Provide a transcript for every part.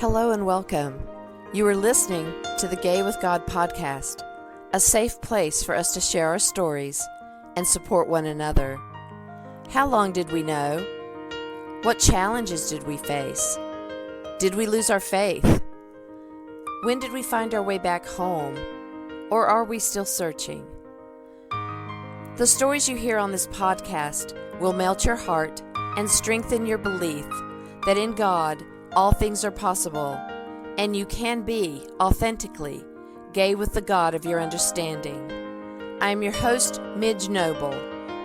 Hello and welcome. You are listening to the Gay with God podcast, a safe place for us to share our stories and support one another. How long did we know? What challenges did we face? Did we lose our faith? When did we find our way back home? Or are we still searching? The stories you hear on this podcast will melt your heart and strengthen your belief that in God, all things are possible, and you can be authentically gay with the God of your understanding. I am your host, Midge Noble,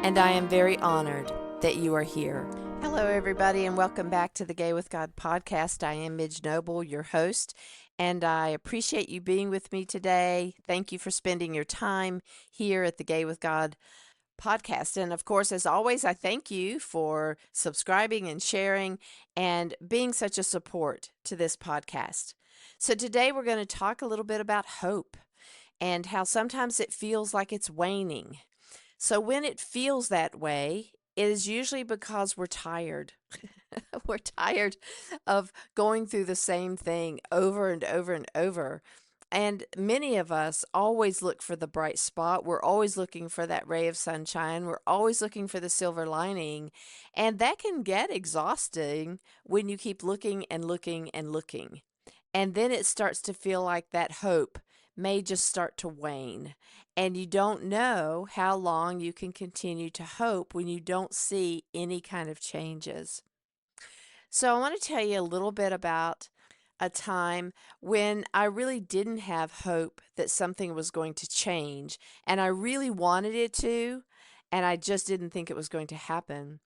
and I am very honored that you are here. Hello, everybody, and welcome back to the Gay with God podcast. I am Midge Noble, your host, and I appreciate you being with me today. Thank you for spending your time here at the Gay with God podcast. And of course, as always, I thank you for subscribing and sharing and being such a support to this podcast. So today we're going to talk a little bit about hope and how sometimes it feels like it's waning. So when it feels that way, it is usually because we're tired. We're tired of going through the same thing over and over and over. And many of us always look for the bright spot. We're always looking for that ray of sunshine. We're always looking for the silver lining. And that can get exhausting when you keep looking and looking and looking. And then it starts to feel like that hope may just start to wane. And you don't know how long you can continue to hope when you don't see any kind of changes. So I want to tell you a little bit about a time when I really didn't have hope that something was going to change, and I really wanted it to, and I just didn't think it was going to happen.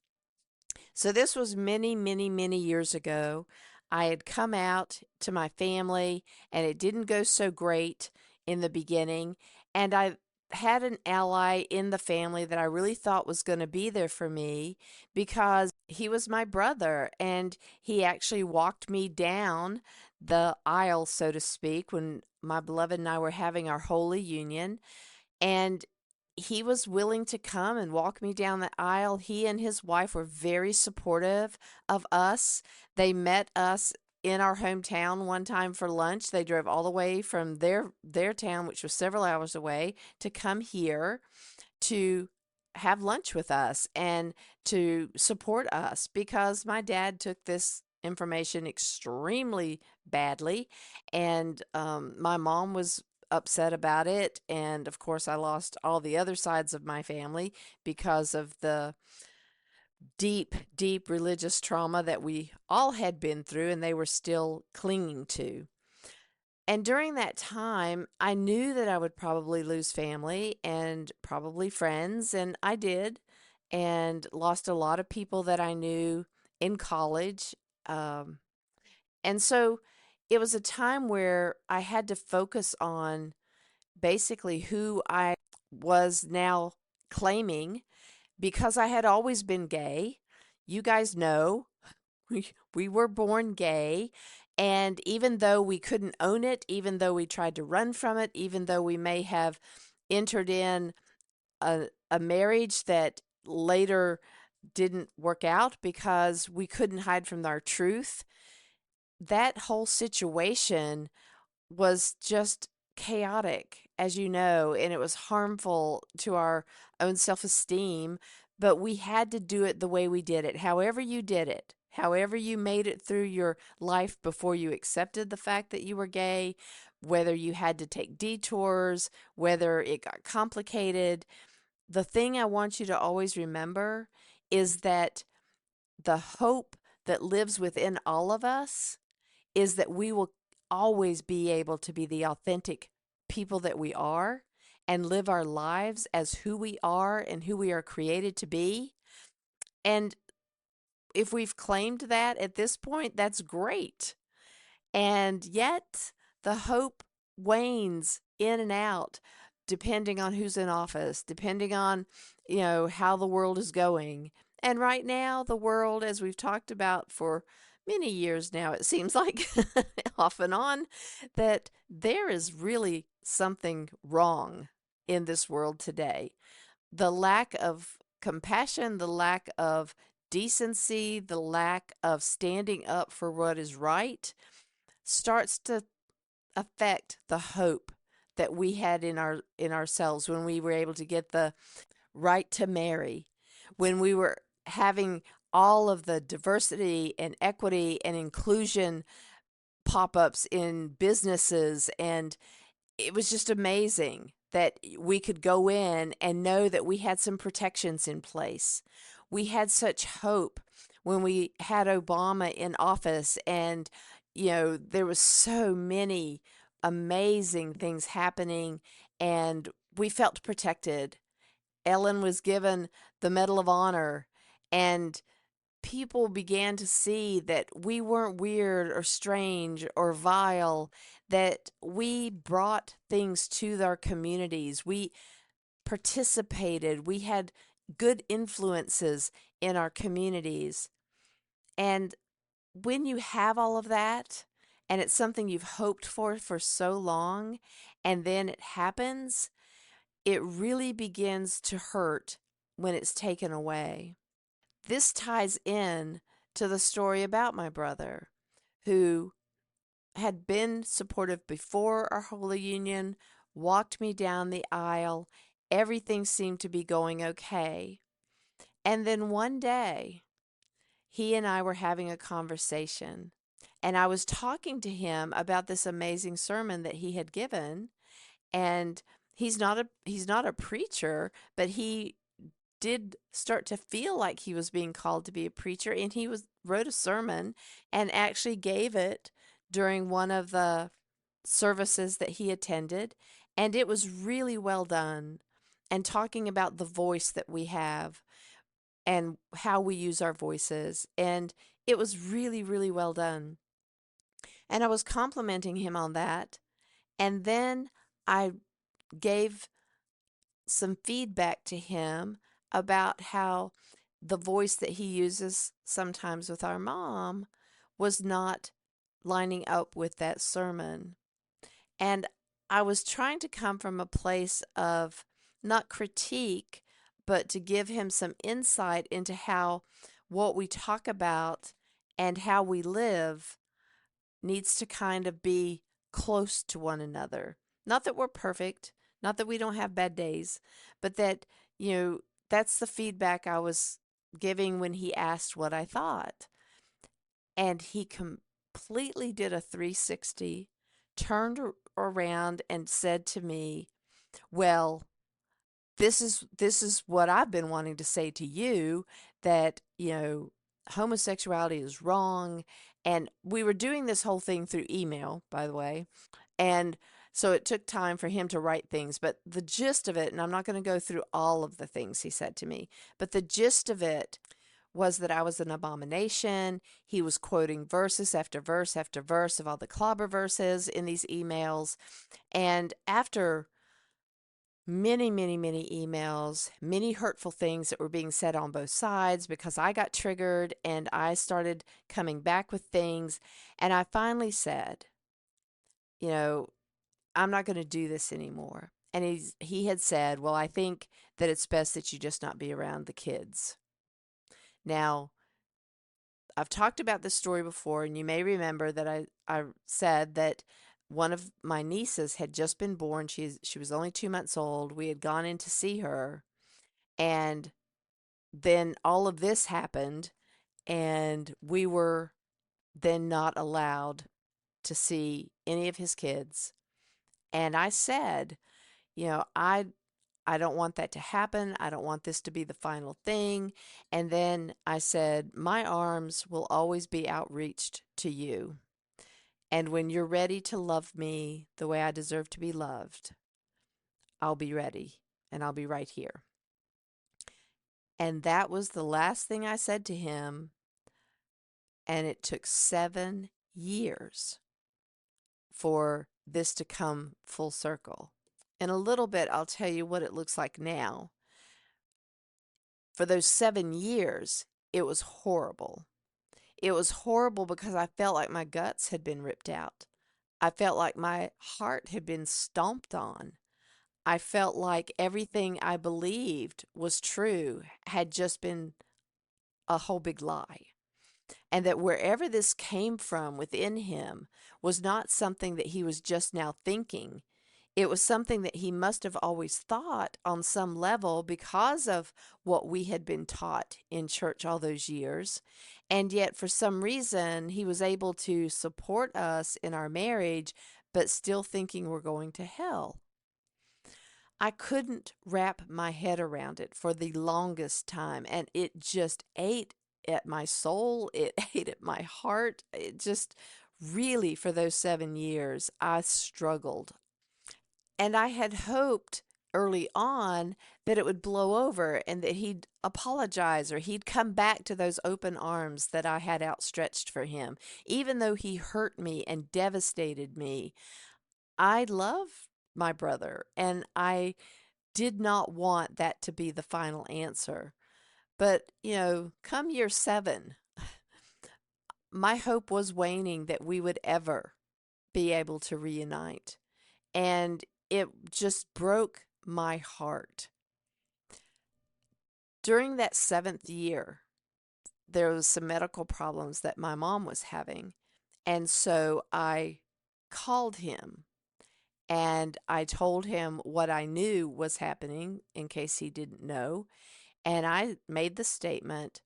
So this was many, many, many years ago. I had come out to my family, and it didn't go so great in the beginning, and I had an ally in the family that I really thought was going to be there for me because he was my brother, and he actually walked me down the aisle, so to speak, when my beloved and I were having our holy union, and he was willing to come and walk me down the aisle. He and his wife were very supportive of us. They met us in our hometown one time for lunch. They drove all the way from their town, which was several hours away, to come here to have lunch with us and to support us because my dad took this information extremely badly, and my mom was upset about it, and of course I lost all the other sides of my family because of the deep, deep religious trauma that we all had been through and they were still clinging to. And during that time, I knew that I would probably lose family and probably friends, and I did, and lost a lot of people that I knew in college. And so it was a time where I had to focus on basically who I was now claiming because I had always been gay. You guys know we were born gay. And even though we couldn't own it, even though we tried to run from it, even though we may have entered in a marriage that later didn't work out because we couldn't hide from our truth, that whole situation was just chaotic, as you know, and it was harmful to our own self-esteem, but we had to do it the way we did it. However you did it, however you made it through your life before you accepted the fact that you were gay, whether you had to take detours, whether it got complicated, the thing I want you to always remember is that the hope that lives within all of us is that we will always be able to be the authentic people that we are and live our lives as who we are and who we are created to be. And if we've claimed that at this point, that's great. And yet the hope wanes in and out depending on who's in office, depending on, how the world is going. And right now, the world, as we've talked about for many years now, it seems like off and on, that there is really something wrong in this world today. The lack of compassion, the lack of decency, the lack of standing up for what is right. starts to affect the hope that we had in ourselves when we were able to get the right to marry, when we were having all of the diversity and equity and inclusion pop-ups in businesses. And it was just amazing that we could go in and know that we had some protections in place. We had such hope when we had Obama in office, and there was so many amazing things happening, and we felt protected. Ellen was given the Medal of Honor, and people began to see that we weren't weird or strange or vile, that we brought things to our communities. We participated. We had good influences in our communities. And when you have all of that, and it's something you've hoped for so long, and then it happens, it really begins to hurt when it's taken away. This ties in to the story about my brother, who had been supportive before our Holy Union, walked me down the aisle. Everything seemed to be going okay. And then one day, he and I were having a conversation, and I was talking to him about this amazing sermon that he had given. And he's not a preacher, but he did start to feel like he was being called to be a preacher, and he wrote a sermon and actually gave it during one of the services that he attended, and it was really well done, and talking about the voice that we have and how we use our voices, and it was really, really well done. And I was complimenting him on that, and then I gave some feedback to him about how the voice that he uses sometimes with our mom was not lining up with that sermon. And I was trying to come from a place of not critique, but to give him some insight into how what we talk about and how we live needs to kind of be close to one another. Not that we're perfect, not that we don't have bad days, but that, that's the feedback I was giving when he asked what I thought. And he completely did a 360, turned around and said to me, "Well, this is what I've been wanting to say to you, that, homosexuality is wrong." And we were doing this whole thing through email, by the way. And so it took time for him to write things, but the gist of it, and I'm not going to go through all of the things he said to me, but the gist of it was that I was an abomination. He was quoting verses after verse after verse of all the clobber verses in these emails. And after many, many, many emails, many hurtful things that were being said on both sides, because I got triggered and I started coming back with things. And I finally said, I'm not going to do this anymore. And he had said, "Well, I think that it's best that you just not be around the kids." Now, I've talked about this story before, and you may remember that I said that one of my nieces had just been born. She was only 2 months old. We had gone in to see her, and then all of this happened, and we were then not allowed to see any of his kids. And I said, I don't want that to happen. I don't want this to be the final thing. And then I said, my arms will always be outreached to you. And when you're ready to love me the way I deserve to be loved, I'll be ready, and I'll be right here. And that was the last thing I said to him. And it took 7 years for this to come full circle. In a little bit, I'll tell you what it looks like now. For those 7 years, it was horrible. It was horrible because I felt like my guts had been ripped out. I felt like my heart had been stomped on. I felt like everything I believed was true had just been a whole big lie. and that wherever this came from within him was not something that he was just now thinking. It was something that he must have always thought on some level because of what we had been taught in church all those years. And yet, for some reason, he was able to support us in our marriage, but still thinking we're going to hell. I couldn't wrap my head around it for the longest time, and it just ate at my soul. It ate at my heart. It just really, for those 7 years, I struggled. And I had hoped early on that it would blow over and that he'd apologize or he'd come back to those open arms that I had outstretched for him. Even though he hurt me and devastated me, I love my brother and I did not want that to be the final answer. But, come year 7, my hope was waning that we would ever be able to reunite. And it just broke my heart. During that 7th year, there was some medical problems that my mom was having. And so I called him and I told him what I knew was happening in case he didn't know. And I made the statement,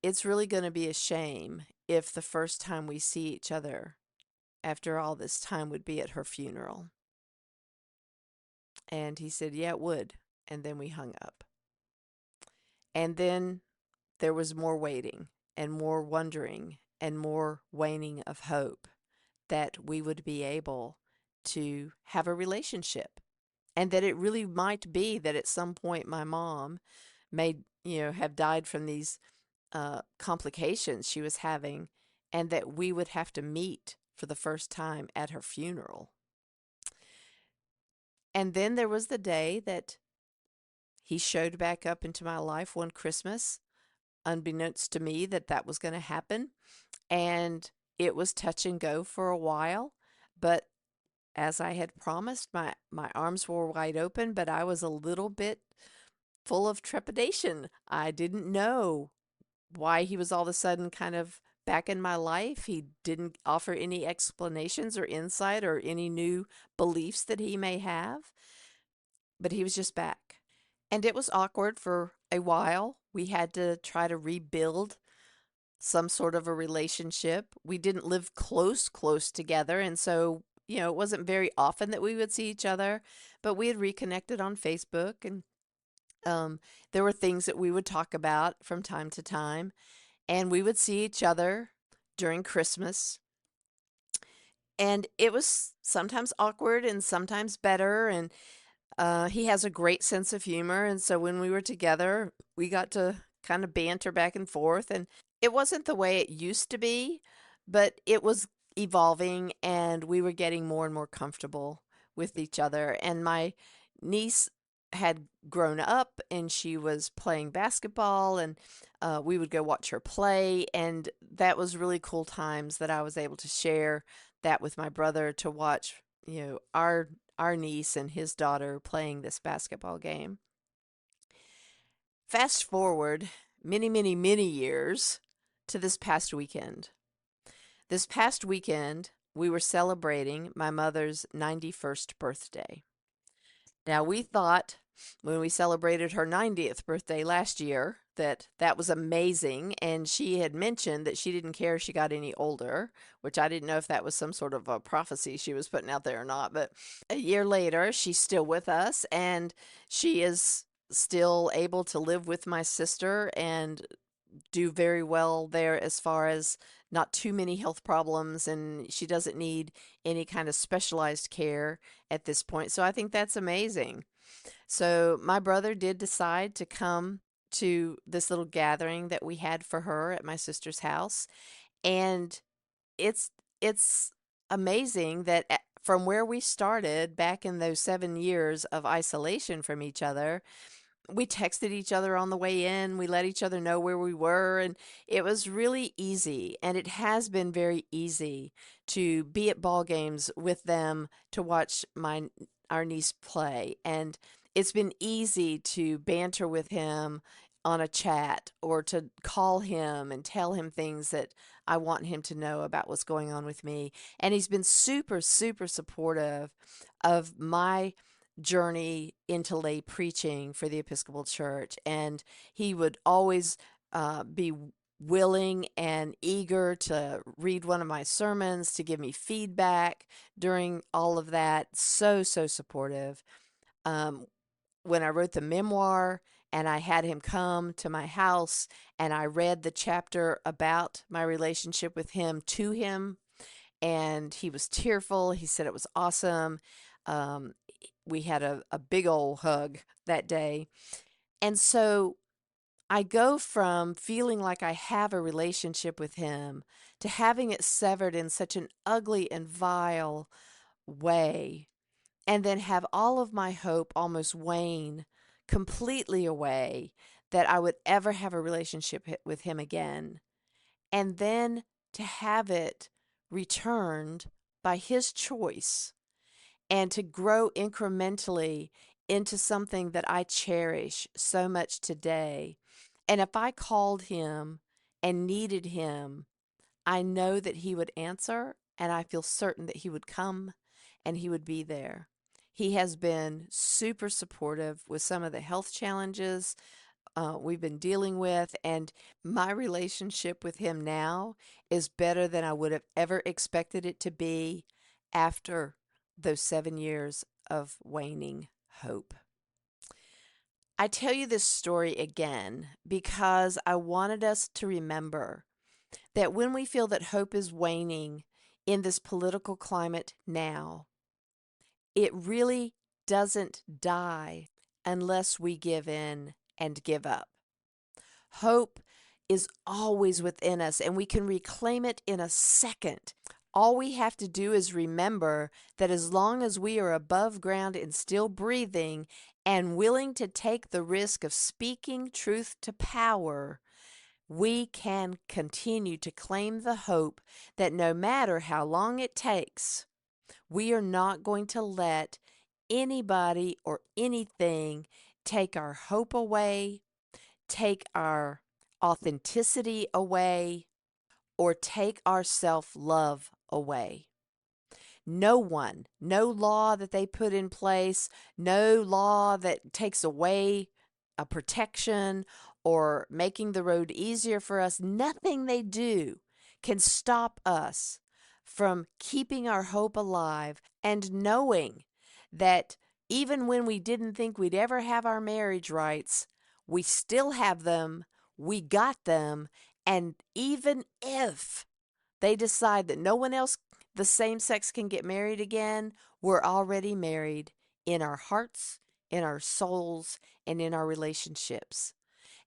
it's really going to be a shame if the first time we see each other after all this time would be at her funeral. And he said, yeah, it would. And then we hung up. And then there was more waiting and more wondering and more waning of hope that we would be able to have a relationship. And that it really might be that at some point my mom may, have died from these complications she was having, and that we would have to meet for the first time at her funeral. And then there was the day that he showed back up into my life one Christmas, unbeknownst to me that was going to happen. And it was touch and go for a while. But as I had promised, my arms were wide open, but I was a little bit full of trepidation. I didn't know why he was all of a sudden kind of back in my life. He didn't offer any explanations or insight or any new beliefs that he may have, but he was just back. And it was awkward for a while. We had to try to rebuild some sort of a relationship. We didn't live close together, and so, it wasn't very often that we would see each other, but we had reconnected on Facebook, and there were things that we would talk about from time to time, and we would see each other during Christmas. And it was sometimes awkward and sometimes better, and he has a great sense of humor, and so when we were together, we got to kind of banter back and forth, and it wasn't the way it used to be, but it was evolving, and we were getting more and more comfortable with each other. And my niece had grown up, and she was playing basketball, and we would go watch her play, and that was really cool times that I was able to share that with my brother to watch, our niece and his daughter playing this basketball game. Fast forward many, many, many years to this past weekend. This past weekend, we were celebrating my mother's 91st birthday. Now, we thought when we celebrated her 90th birthday last year that was amazing, and she had mentioned that she didn't care if she got any older, which I didn't know if that was some sort of a prophecy she was putting out there or not. But a year later, she's still with us, and she is still able to live with my sister and do very well there as far as not too many health problems, and she doesn't need any kind of specialized care at this point. So I think that's amazing. So my brother did decide to come to this little gathering that we had for her at my sister's house, and it's amazing that from where we started back in those 7 years of isolation from each other, we texted each other on the way in. We let each other know where we were, and it was really easy. And it has been very easy to be at ball games with them to watch our niece play. And it's been easy to banter with him on a chat or to call him and tell him things that I want him to know about what's going on with me. And he's been super, super supportive of my journey into lay preaching for the Episcopal Church. And he would always be willing and eager to read one of my sermons, to give me feedback during all of that. So, so supportive. When I wrote the memoir and I had him come to my house and I read the chapter about my relationship with him to him, and he was tearful. He said it was awesome. Um, we had a big old hug that day. And so I go from feeling like I have a relationship with him to having it severed in such an ugly and vile way, and then have all of my hope almost wane completely away that I would ever have a relationship with him again. And then to have it returned by his choice and to grow incrementally into something that I cherish so much today. And if I called him and needed him, I know that he would answer, and I feel certain that he would come and he would be there. He has been super supportive with some of the health challenges we've been dealing with, and my relationship with him now is better than I would have ever expected it to be after those 7 years of waning hope. I tell you this story again because I wanted us to remember that when we feel that hope is waning in this political climate now, it really doesn't die unless we give in and give up. Hope is always within us, and we can reclaim it in a second. All we have to do is remember that as long as we are above ground and still breathing and willing to take the risk of speaking truth to power, we can continue to claim the hope that no matter how long it takes, we are not going to let anybody or anything take our hope away, take our authenticity away, or take our self-love away. No one, no law that they put in place, no law that takes away a protection or making the road easier for us, nothing they do can stop us from keeping our hope alive and knowing that even when we didn't think we'd ever have our marriage rights, we still have them, we got them, and even if they decide that no one else the same sex can get married again, we're already married in our hearts, in our souls, and in our relationships.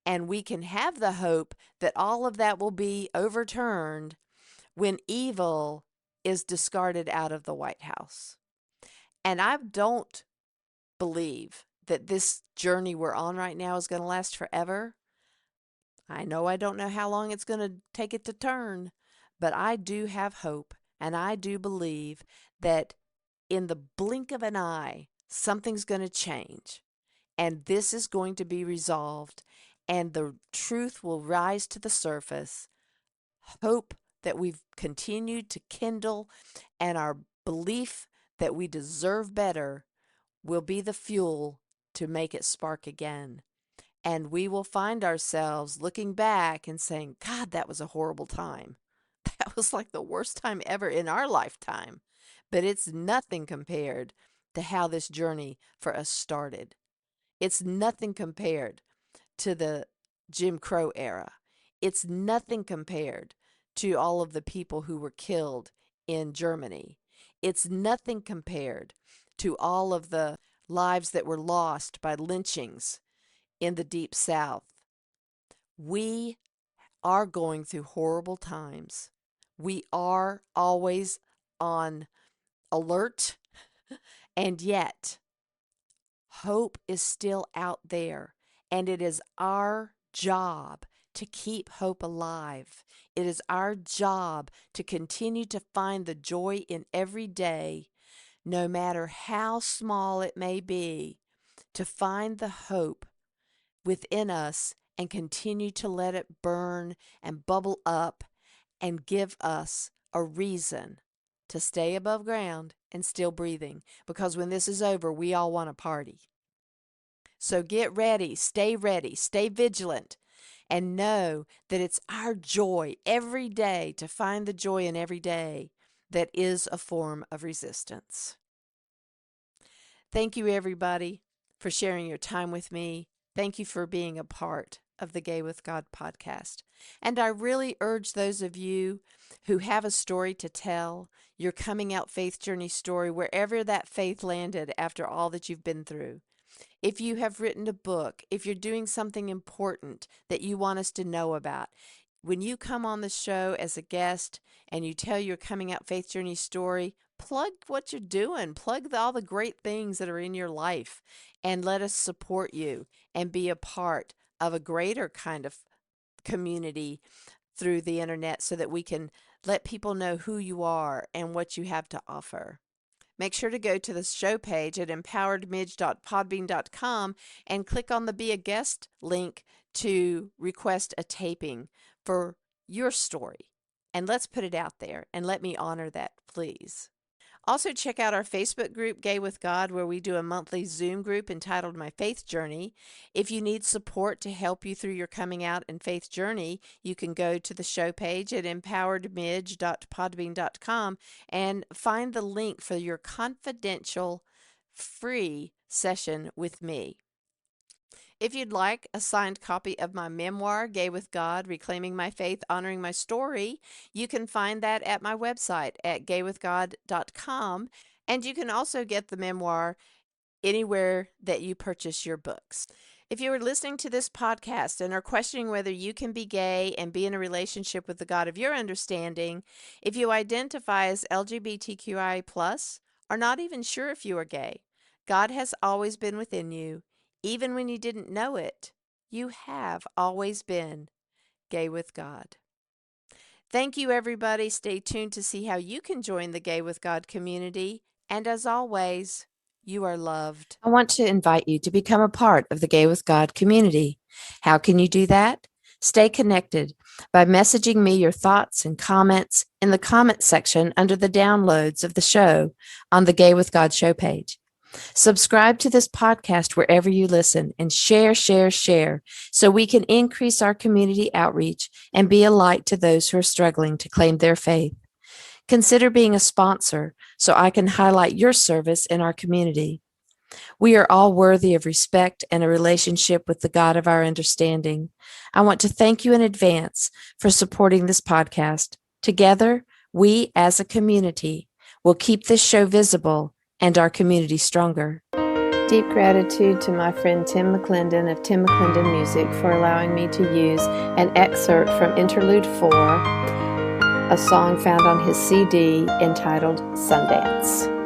And we can have the hope that all of that will be overturned when evil is discarded out of the White House. And I don't believe that this journey we're on right now is going to last forever. I know I don't know how long it's going to take it to turn, but I do have hope, and I do believe that in the blink of an eye, something's going to change, and this is going to be resolved, and the truth will rise to the surface. Hope that we've continued to kindle, and our belief that we deserve better will be the fuel to make it spark again. And we will find ourselves looking back and saying, God, that was a horrible time. That was like the worst time ever in our lifetime. But it's nothing compared to how this journey for us started. It's nothing compared to the Jim Crow era. It's nothing compared to all of the people who were killed in Germany. It's nothing compared to all of the lives that were lost by lynchings in the Deep South. We are going through horrible times. We are always on alert, and yet hope is still out there, and it is our job to keep hope alive. It is our job to continue to find the joy in every day, no matter how small it may be, to find the hope within us and continue to let it burn and bubble up and give us a reason to stay above ground and still breathing. Because when this is over, we all want to party. So get ready, stay vigilant, and know that it's our joy every day to find the joy in every day that is a form of resistance. Thank you, everybody, for sharing your time with me. Thank you for being a part of the Gay with God podcast. And I really urge those of you who have a story to tell, your coming out faith journey story, wherever that faith landed after all that you've been through. If you have written a book, if you're doing something important that you want us to know about, when you come on the show as a guest and you tell your coming out faith journey story, plug what you're doing, plug all the great things that are in your life, and let us support you and be a part of a greater kind of community through the internet so that we can let people know who you are and what you have to offer. Make sure to go to the show page at empoweredmidge.podbean.com and click on the Be a Guest link to request a taping for your story. And let's put it out there and let me honor that, please. Also, check out our Facebook group, Gay with God, where we do a monthly Zoom group entitled My Faith Journey. If you need support to help you through your coming out and faith journey, you can go to the show page at empoweredmidge.podbean.com and find the link for your confidential free session with me. If you'd like a signed copy of my memoir, Gay with God, Reclaiming My Faith, Honoring My Story, you can find that at my website at gaywithgod.com. And you can also get the memoir anywhere that you purchase your books. If you are listening to this podcast and are questioning whether you can be gay and be in a relationship with the God of your understanding, if you identify as LGBTQIA+, are not even sure if you are gay, God has always been within you. Even when you didn't know it, you have always been gay with God. Thank you, everybody. Stay tuned to see how you can join the Gay with God community. And as always, you are loved. I want to invite you to become a part of the Gay with God community. How can you do that? Stay connected by messaging me your thoughts and comments in the comment section under the downloads of the show on the Gay with God show page. Subscribe to this podcast wherever you listen and share so we can increase our community outreach and be a light to those who are struggling to claim their faith. Consider being a sponsor so I can highlight your service in our community. We are all worthy of respect and a relationship with the God of our understanding. I want to thank you in advance for supporting this podcast. Together, we as a community will keep this show visible and our community stronger. Deep gratitude to my friend Tim McClendon of Tim McClendon Music for allowing me to use an excerpt from Interlude 4, a song found on his CD entitled Sundance.